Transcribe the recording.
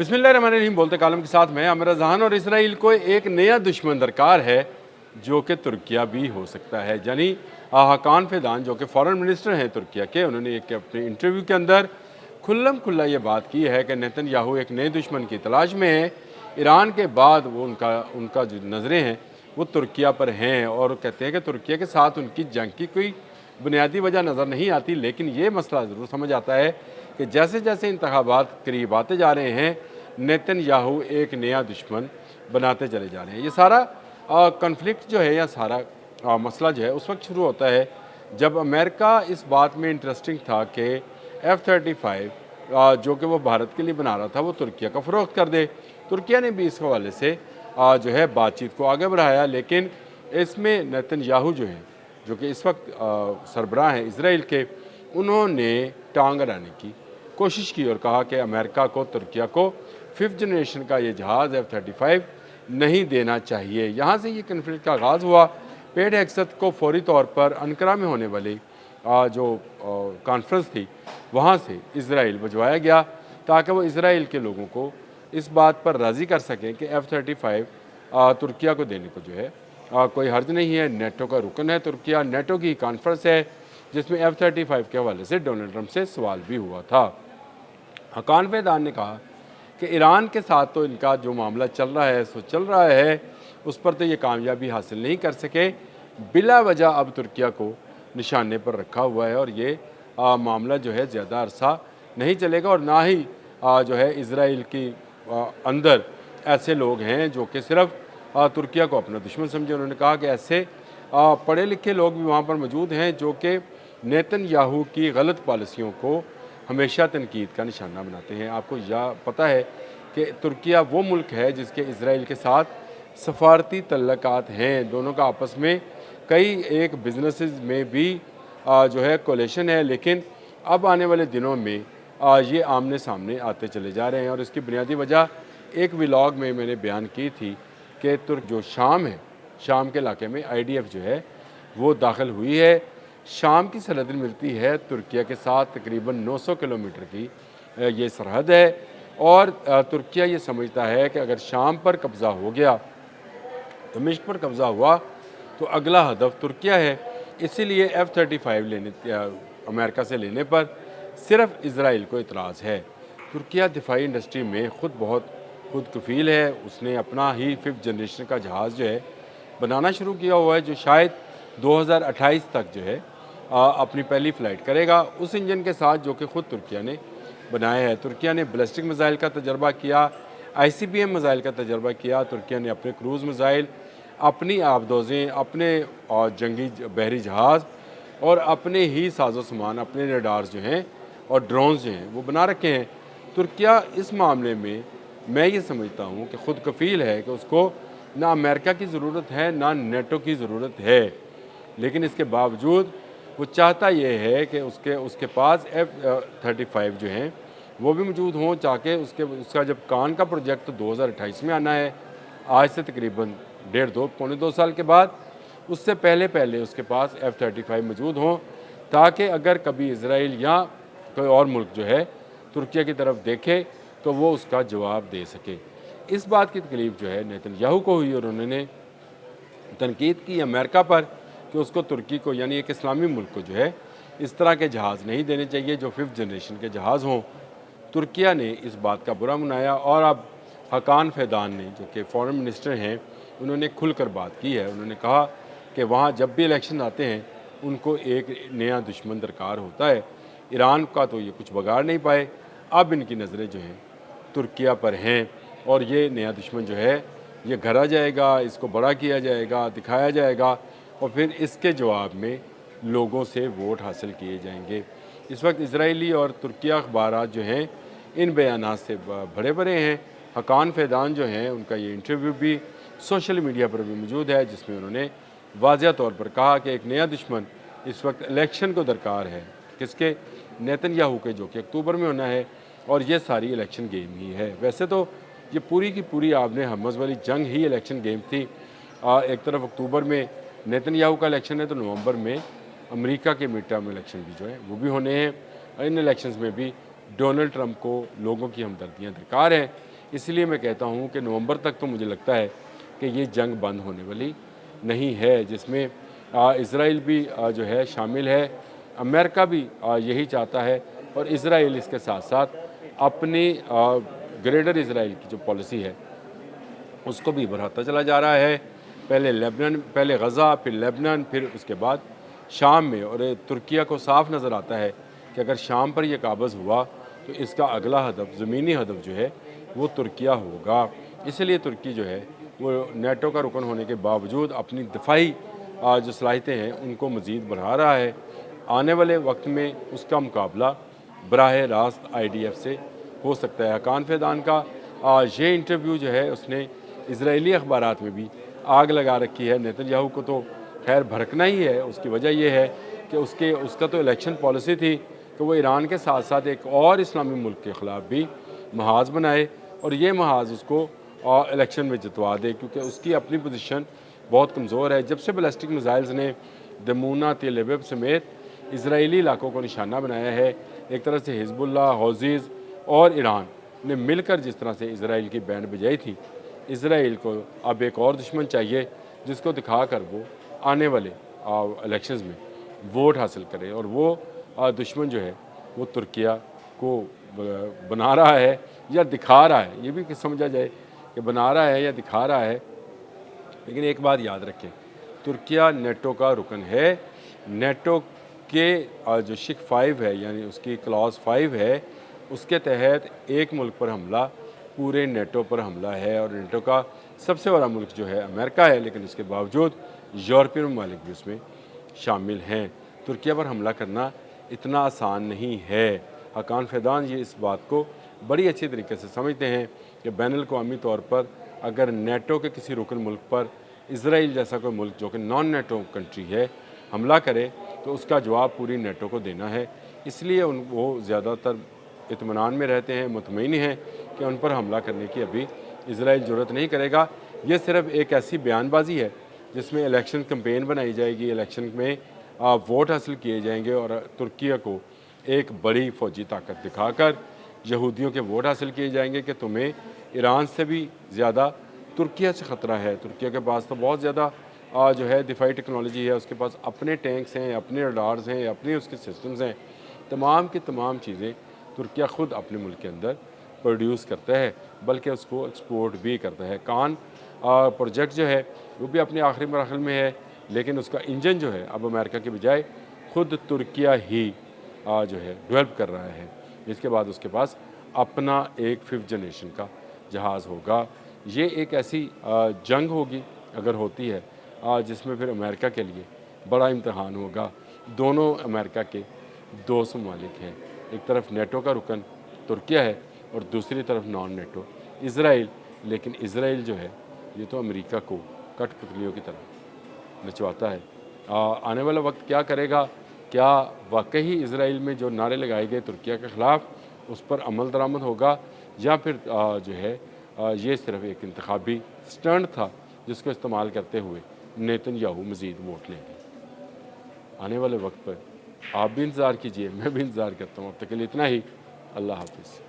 बिस्मिल्लाहिर्रहमानिर्रहीम बोलते कालम के साथ मैं आमिर रज़ान। और इसराइल को एक नया दुश्मन दरकार है जो कि तुर्किया भी हो सकता है। यानी हाकान फेदान जो कि फॉरेन मिनिस्टर हैं तुर्किया के, उन्होंने एक अपने इंटरव्यू के अंदर खुल्लम खुल्ला ये बात की है कि नेतन्याहू एक नए दुश्मन की तलाश में है। ईरान के बाद वो उनका जो नज़रें हैं वो तुर्किया पर हैं, और कहते हैं कि तुर्किया के साथ उनकी जंग की कोई बुनियादी वजह नज़र नहीं आती। लेकिन ये मसला ज़रूर समझ आता है कि जैसे जैसे इंतखाबात करीब आते जा रहे हैं, नेतन्याहू एक नया दुश्मन बनाते चले जा रहे हैं। ये सारा कन्फ्लिक्ट जो है या सारा मसला जो है उस वक्त शुरू होता है जब अमेरिका इस बात में इंटरेस्टिंग था कि F-35 जो कि वो भारत के लिए बना रहा था वो तुर्किया का फ़रोख्त कर दे। तुर्किया ने भी इस हवाले से जो है बातचीत को आगे बढ़ाया, लेकिन इसमें नेतन्याहू जो हैं, जो कि इस वक्त सरबराह हैं इसराइल के, उन्होंने टांग अड़ाने की कोशिश की और कहा कि अमेरिका को तुर्किया को 5th जनरेशन का ये जहाज़ F-35 नहीं देना चाहिए। यहाँ से ये कन्फ्लिक्ट का आगाज़ हुआ। पेट हेक्सत को फौरी तौर पर अंकारा में होने वाली जो कॉन्फ्रेंस थी वहाँ से इसराइल भिजवाया गया ताकि वो इसराइल के लोगों को इस बात पर राज़ी कर सकें कि F-35 तुर्किया को देने को जो है कोई हर्ज नहीं है। नेटो का रुकन है तुर्किया, नेटो की कॉन्फ्रेंस है जिसमें F-35 के हवाले से डोनाल्ड ट्रंप से सवाल भी हुआ था। हकान फेदान ने कहा कि ईरान के साथ तो इनका जो मामला चल रहा है सो चल रहा है, उस पर तो ये कामयाबी हासिल नहीं कर सके। बिला वजह अब तुर्किया को निशाने पर रखा हुआ है और ये मामला जो है ज़्यादा अरसा नहीं चलेगा। और ना ही जो है इसराइल की अंदर ऐसे लोग हैं जो कि सिर्फ तुर्किया को अपना दुश्मन समझे। उन्होंने कहा कि ऐसे पढ़े लिखे लोग भी वहाँ पर मौजूद हैं जो कि नेतन्याहू की गलत पॉलिसियों को हमेशा तनकीद का निशाना बनाते हैं। आपको पता है कि तुर्किया वो मुल्क है जिसके इसराइल के साथ सफारती तल्लकात हैं, दोनों का आपस में कई एक बिजनेसेस में भी जो है कोलेशन है। लेकिन अब आने वाले दिनों में ये आमने सामने आते चले जा रहे हैं और इसकी बुनियादी वजह एक व्लॉग में मैंने बयान की थी कि तुर्क जो शाम है, शाम के इलाके में IDF जो है वो दाखिल हुई है। शाम की सरहद मिलती है तुर्किया के साथ तकरीबन 900 किलोमीटर की ये सरहद है और तुर्किया ये समझता है कि अगर शाम पर कब्ज़ा हो गया, दमिश्क पर कब्ज़ा हुआ, तो अगला हदफ तुर्किया है। इसीलिए F-35 अमेरिका से लेने पर सिर्फ इसराइल को इतराज़ है। तुर्किया दिफाई इंडस्ट्री में खुद कफील है। उसने अपना ही 5th जनरेशन का जहाज़ जो है बनाना शुरू किया हुआ है, जो शायद 2028 तक जो है अपनी पहली फ़्लाइट करेगा उस इंजन के साथ जो कि ख़ुद तुर्किया ने बनाया है। तुर्किया ने बैलिस्टिक मिसाइल का तजर्बा किया, ICBM मिसाइल का तजर्बा किया। तुर्किया ने अपने क्रूज़ मिसाइल, अपनी आबदोज़ें, अपने जंगी बहरी जहाज़ और अपने ही साजो सामान, अपने रडार्स जो हैं और ड्रोन्स जो हैं वो बना रखे हैं। तुर्किया इस मामले में मैं ये समझता हूँ कि ख़ुद कफ़ील है कि उसको ना अमेरिका की ज़रूरत है ना नेटो की ज़रूरत है, लेकिन इसके बावजूद वो चाहता ये है कि उसके पास F-35 जो हैं वो भी मौजूद हों, ताकि उसका जब कान का प्रोजेक्ट तो 2028 में आना है, आज से तकरीबन पौने 2 साल के बाद, उससे पहले उसके पास F-35 मौजूद हों, ताकि अगर कभी इसराइल या कोई और मुल्क जो है तुर्किया की तरफ देखे तो वो उसका जवाब दे सके। इस बात की तकलीफ़ जो है नेतन्याहू को हुई और उन्होंने तनकीद की अमेरिका पर कि उसको तुर्की को, यानी एक इस्लामी मुल्क को जो है इस तरह के जहाज़ नहीं देने चाहिए जो 5th जनरेशन के जहाज़ हों। तुर्किया ने इस बात का बुरा मनाया और अब हकान फेदान ने, जो कि फॉरेन मिनिस्टर हैं, उन्होंने खुलकर बात की है। उन्होंने कहा कि वहाँ जब भी इलेक्शन आते हैं उनको एक नया दुश्मन दरकार होता है। ईरान का तो ये कुछ बिगाड़ नहीं पाए, अब इनकी नज़रें जो हैं तुर्किया पर हैं और ये नया दुश्मन जो है ये घरा जाएगा, इसको बड़ा किया जाएगा, दिखाया जाएगा और फिर इसके जवाब में लोगों से वोट हासिल किए जाएंगे। इस वक्त इजरायली और तुर्किया अखबारात जो हैं इन बयानात से भरे भरे हैं। हकान फेदान जो हैं उनका ये इंटरव्यू भी सोशल मीडिया पर भी मौजूद है, जिसमें उन्होंने वाज़िया तौर पर कहा कि एक नया दुश्मन इस वक्त इलेक्शन को दरकार है, किसके? नेतन्याहू के, जो कि अक्टूबर में होना है और ये सारी इलेक्शन गेम ही है। वैसे तो ये पूरी की पूरी आपने हमज़ वाली जंग ही इलेक्शन गेम थी। एक तरफ अक्टूबर में नेतन्याहू का इलेक्शन है तो नवंबर में अमेरिका के मिड टर्म इलेक्शन भी जो है वो भी होने हैं। इन इलेक्शंस में भी डोनाल्ड ट्रंप को लोगों की हमदर्दियाँ दरकार हैं। اس لیے میں کہتا ہوں کہ نومبر تک تو مجھے لگتا ہے کہ یہ جنگ بند ہونے والی نہیں ہے، جس میں اسرائیل بھی جو ہے شامل ہے، امریکہ بھی یہی چاہتا ہے، اور اسرائیل اس کے ساتھ ساتھ اپنی گریٹر اسرائیل کی جو پالیسی ہے اس کو بھی بڑھاتا چلا جا رہا ہے، پہلے غزہ، پھر لیبنان، پھر اس کے بعد شام میں، اور ترکیہ کو صاف نظر آتا ہے کہ اگر شام پر یہ قابض ہوا تو اس کا اگلا ہدف، زمینی ہدف جو ہے وہ ترکیہ ہوگا۔ اس لیے ترکی جو ہے وہ نیٹو کا رکن ہونے کے باوجود اپنی دفاعی جو صلاحیتیں ہیں ان کو مزید بڑھا رہا ہے۔ آنے والے وقت میں اس کا مقابلہ براہ راست آئی ڈی ایف سے ہو سکتا ہے۔ حقان فیدان کا یہ انٹرویو جو ہے اس نے اسرائیلی اخبارات میں بھی آگ لگا رکھی ہے۔ نیتن یاہو کو تو خیر بھڑکنا ہی ہے، اس کی وجہ یہ ہے کہ اس کا تو الیکشن پالیسی تھی کہ وہ ایران کے ساتھ ساتھ ایک اور اسلامی ملک کے خلاف بھی محاذ بنائے، اور یہ محاذ اس کو الیکشن میں جتوا دے، کیونکہ اس کی اپنی پوزیشن بہت کمزور ہے۔ جب سے بیلسٹک میزائلز نے دمونہ، تل ابیب سمیت اسرائیلی علاقوں کو نشانہ بنایا ہے، ایک طرح سے حزب اللہ، حوثیز اور ایران نے مل کر جس طرح سے اسرائیل کی بینڈ بجائی تھی، اسرائیل کو اب ایک اور دشمن چاہیے جس کو دکھا کر وہ آنے والے الیکشنز میں ووٹ حاصل کرے، اور وہ دشمن جو ہے وہ ترکیہ کو بنا رہا ہے یا دکھا رہا ہے، یہ بھی کہ سمجھا جائے کہ بنا رہا ہے یا دکھا رہا ہے۔ لیکن ایک بات یاد رکھیں، ترکیہ نیٹو کا رکن ہے، نیٹو کے جو شک 5 ہے، یعنی اس کی کلاس 5 ہے، اس کے تحت ایک ملک پر حملہ پورے نیٹو پر حملہ ہے، اور نیٹو کا سب سے بڑا ملک جو ہے امریکہ ہے، لیکن اس کے باوجود یورپین ممالک بھی اس میں شامل ہیں۔ ترکیہ پر حملہ کرنا اتنا آسان نہیں ہے۔ حقان فیدان یہ اس بات کو بڑی اچھی طریقے سے سمجھتے ہیں کہ بین الاقوامی طور پر اگر نیٹو کے کسی رکن ملک پر اسرائیل جیسا کوئی ملک جو کہ نان نیٹو کنٹری ہے حملہ کرے تو اس کا جواب پوری نیٹو کو دینا ہے۔ اس لیے وہ زیادہ تر اطمینان میں رہتے ہیں، مطمئن ہیں کہ ان پر حملہ کرنے کی ابھی اسرائیل ضرورت نہیں کرے گا۔ یہ صرف ایک ایسی بیان بازی ہے جس میں الیکشن کمپین بنائی جائے گی، الیکشن میں ووٹ حاصل کیے جائیں گے، اور ترکیہ کو ایک بڑی فوجی طاقت دکھا کر یہودیوں کے ووٹ حاصل کیے جائیں گے کہ تمہیں ایران سے بھی زیادہ ترکیہ سے خطرہ ہے۔ ترکیہ کے پاس تو بہت زیادہ جو ہے دفاعی ٹیکنالوجی ہے، اس کے پاس اپنے ٹینکس ہیں، اپنے رڈارز ہیں، اپنے اس کے سسٹمز ہیں، تمام کی تمام چیزیں ترکیہ خود اپنے ملک کے اندر پروڈیوس کرتا ہے، بلکہ اس کو ایکسپورٹ بھی کرتا ہے۔ کان پروجیکٹ جو ہے وہ بھی اپنے آخری مراحل میں ہے، لیکن اس کا انجن جو ہے اب امریکہ کے بجائے خود ترکیہ ہی جو ہے ڈیولپ کر رہا ہے۔ اس کے بعد اس کے پاس اپنا ایک 5th جنریشن کا جہاز ہوگا۔ یہ ایک ایسی جنگ ہوگی اگر ہوتی ہے جس میں پھر امریکہ کے لیے بڑا امتحان ہوگا۔ دونوں امریکہ کے دوست ممالک ہیں، ایک طرف نیٹو کا رکن ترکیہ ہے اور دوسری طرف نان نیٹو اسرائیل، لیکن اسرائیل جو ہے یہ تو امریکہ کو کٹ پتلیوں کی طرح نچواتا ہے۔ آنے والا وقت کیا کرے گا؟ کیا واقعی اسرائیل میں جو نعرے لگائے گئے ترکیہ کے خلاف اس پر عمل درآمد ہوگا، یا پھر جو ہے یہ صرف ایک انتخابی سٹنٹ تھا جس کو استعمال کرتے ہوئے نیتن یاہو مزید ووٹ لیں گے؟ آنے والے وقت پر آپ بھی انتظار کیجئے، میں بھی انتظار کرتا ہوں۔ اب تک کے لیے اتنا ہی۔ اللہ حافظ۔